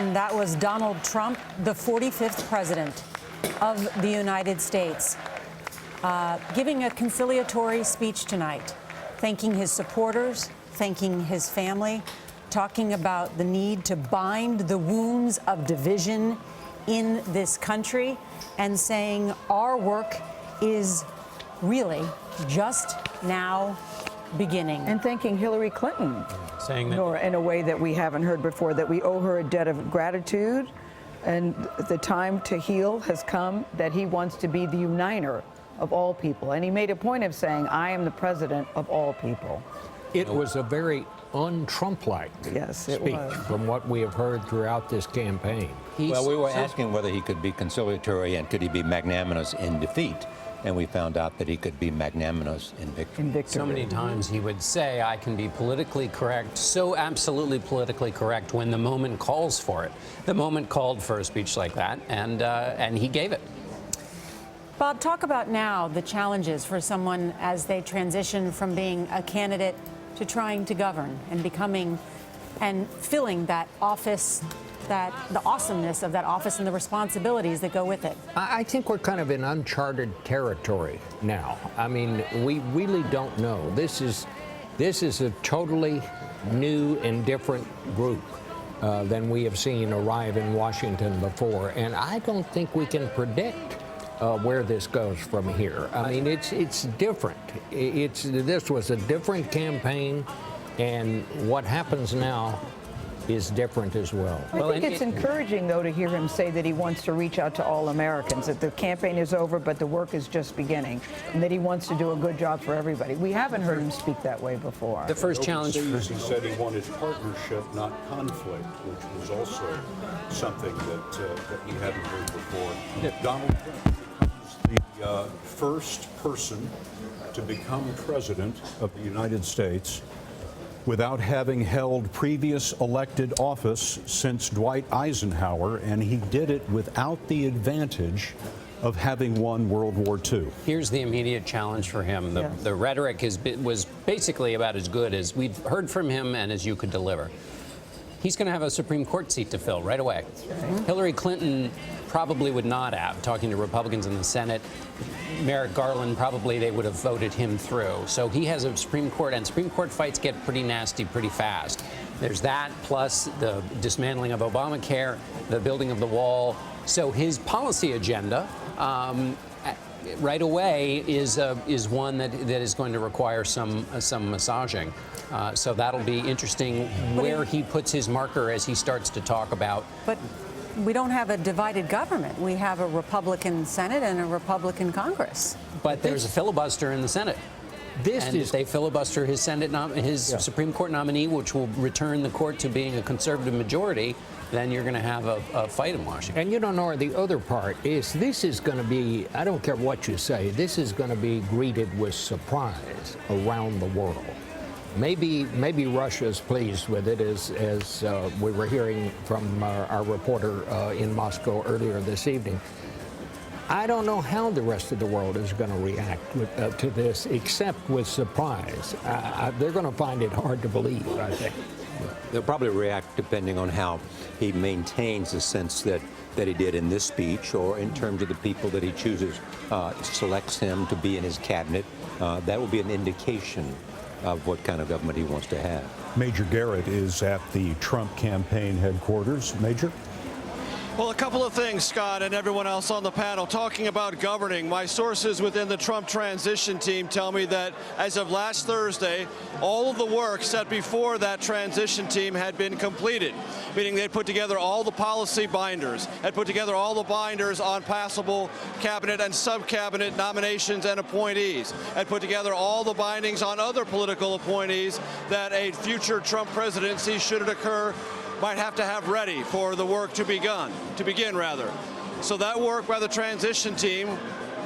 And that was Donald Trump, the 45th president of the United States, giving a conciliatory speech tonight, thanking his supporters, thanking his family, talking about the need to bind the wounds of division in this country, and saying our work is really just now beginning. And thanking Hillary Clinton, saying that Nora, in a way that we haven't heard before, that we owe her a debt of gratitude, and the time to heal has come, that he wants to be the uniter of all people. And he made a point of saying, I am the president of all people. It was a very un-Trump-like speech from what we have heard throughout this campaign. Well, we were asking whether he could be conciliatory and could he be magnanimous in defeat. And we found out that he could be magnanimous in victory. So many times he would say, I can be politically correct, so absolutely politically correct when the moment calls for it. The moment called for a speech like that, and he gave it. Bob, talk about now the challenges for someone as they transition from being a candidate to trying to govern and becoming and filling that office, that the awesomeness of that office and the responsibilities that go with it. I think we're kind of in uncharted territory now. I mean, we really don't know. This is a totally new and different group than we have seen arrive in Washington before, and I don't think we can predict where this goes from here. I mean, it's different. This was a different campaign, and what happens now is different as well. I think it's encouraging, though, to hear him say that he wants to reach out to all Americans, that the campaign is over, but the work is just beginning, and that he wants to do a good job for everybody. We haven't heard him speak that way before. The first challenge. He said he wanted partnership, not conflict, which was also something that we hadn't heard before. Donald Trump becomes the first person to become president of the United States without having held previous elected office since Dwight Eisenhower, and he did it without the advantage of having won World War II. Here's the immediate challenge for him. The rhetoric was basically about as good as we've heard from him and as you could deliver. He's going to have a Supreme Court seat to fill right away. Right. Hillary Clinton probably would not have, talking to Republicans in the Senate. Merrick Garland, probably they would have voted him through. So he has a Supreme Court, and Supreme Court fights get pretty nasty pretty fast. There's that, plus the dismantling of Obamacare, the building of the wall. So his policy agenda right away is one that is going to require some massaging. So that'll be interesting where he puts his marker as he starts to talk about. But we don't have a divided government. We have a Republican Senate and a Republican Congress. But there's a filibuster in the Senate. If they filibuster his Supreme Court nominee, which will return the court to being a conservative majority, then you're going to have a fight in Washington. And you don't know, the other part is this is going to be, I don't care what you say, this is going to be greeted with surprise around the world. Maybe Russia is pleased with it, as we were hearing from our reporter in Moscow earlier this evening. I don't know how the rest of the world is going to react to this, except with surprise. They're going to find it hard to believe, I think. They'll probably react depending on how he maintains the sense that he did in this speech, or in terms of the people that he chooses, selects him to be in his cabinet. That will be an indication of what kind of government he wants to have. Major Garrett is at the Trump campaign headquarters. Major? Well, a couple of things, Scott, and everyone else on the panel. Talking about governing, my sources within the Trump transition team tell me that as of last Thursday, all of the work set before that transition team had been completed, meaning they'd put together all the policy binders, had put together all the binders on passable cabinet and sub-cabinet nominations and appointees, had put together all the bindings on other political appointees that a future Trump presidency, should it occur, might have to have ready for the work to begin. So that work by the transition team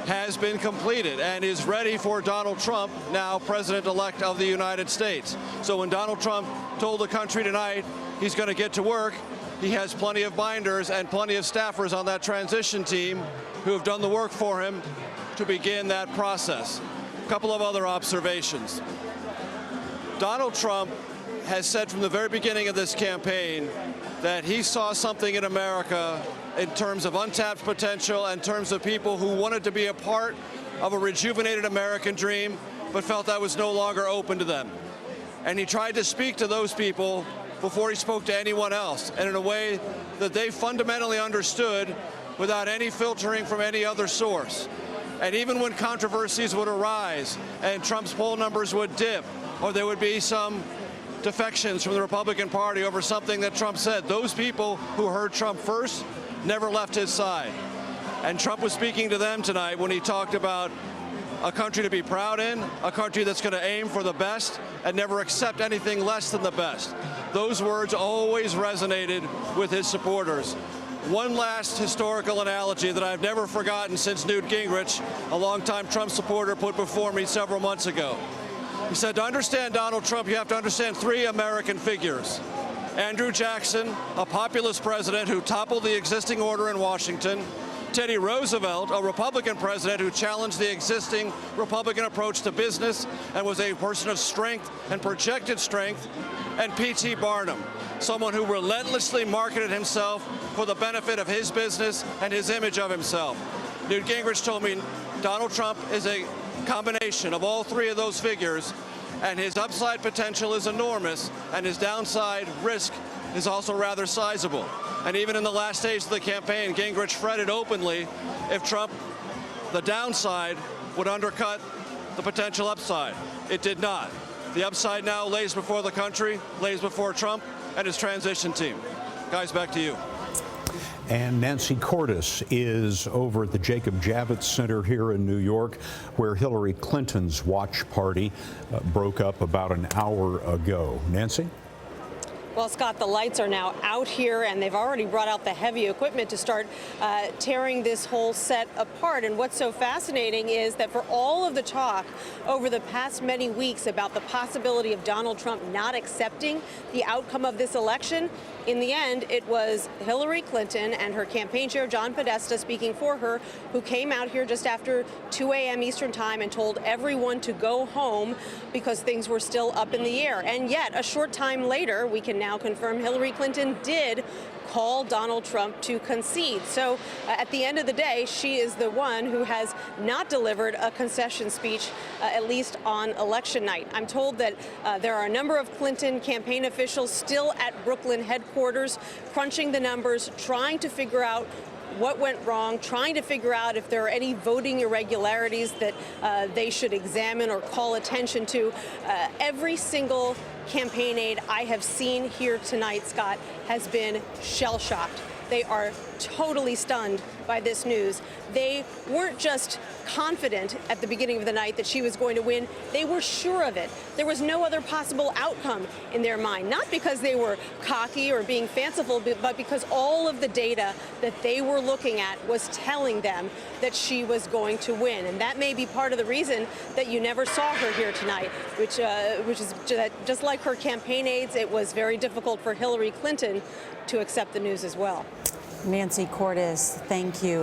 has been completed and is ready for Donald Trump, now President-elect of the United States. So when Donald Trump told the country tonight he's going to get to work, he has plenty of binders and plenty of staffers on that transition team who have done the work for him to begin that process. A couple of other observations. Donald Trump has said from the very beginning of this campaign that he saw something in America in terms of untapped potential, in terms of people who wanted to be a part of a rejuvenated American dream, but felt that was no longer open to them. And he tried to speak to those people before he spoke to anyone else, and in a way that they fundamentally understood without any filtering from any other source. And even when controversies would arise and Trump's poll numbers would dip, or there would be some defections from the Republican Party over something that Trump said, those people who heard Trump first never left his side. And Trump was speaking to them tonight when he talked about a country to be proud in, a country that's going to aim for the best and never accept anything less than the best. Those words always resonated with his supporters. One last historical analogy that I've never forgotten since Newt Gingrich, a longtime Trump supporter, put before me several months ago. He said, to understand Donald Trump, you have to understand three American figures. Andrew Jackson, a populist president who toppled the existing order in Washington. Teddy Roosevelt, a Republican president who challenged the existing Republican approach to business and was a person of strength and projected strength. And P.T. Barnum, someone who relentlessly marketed himself for the benefit of his business and his image of himself. Newt Gingrich told me Donald Trump is a combination of all three of those figures, and his upside potential is enormous, and his downside risk is also rather sizable. And even in the last stage of the campaign, Gingrich fretted openly if Trump, the downside, would undercut the potential upside. It did not. The upside now lays before the country, lays before Trump and his transition team. Guys, back to you. And Nancy Cordes is over at the Jacob Javits Center here in New York, where Hillary Clinton's watch party broke up about an hour ago. Nancy? Well, Scott, the lights are now out here, and they've already brought out the heavy equipment to start tearing this whole set apart. And what's so fascinating is that for all of the talk over the past many weeks about the possibility of Donald Trump not accepting the outcome of this election, in the end, it was Hillary Clinton and her campaign chair, John Podesta, speaking for her, who came out here just after 2 a.m. Eastern time and told everyone to go home because things were still up in the air. And yet, a short time later, we can now confirm Hillary Clinton did call Donald Trump to concede. So at the end of the day, she is the one who has not delivered a concession speech, at least on election night. I'm told that there are a number of Clinton campaign officials still at Brooklyn headquarters, crunching the numbers, trying to figure out what went wrong, trying to figure out if there are any voting irregularities that they should examine or call attention to. Every single campaign aide I have seen here tonight, Scott, has been shell-shocked. They are totally stunned by this news. They weren't just confident at the beginning of the night that she was going to win. They were sure of it. There was no other possible outcome in their mind, not because they were cocky or being fanciful, but because all of the data that they were looking at was telling them that she was going to win. And that may be part of the reason that you never saw her here tonight, which is that just like her campaign aides, it was very difficult for Hillary Clinton to accept the news as well. Nancy Cordes, thank you.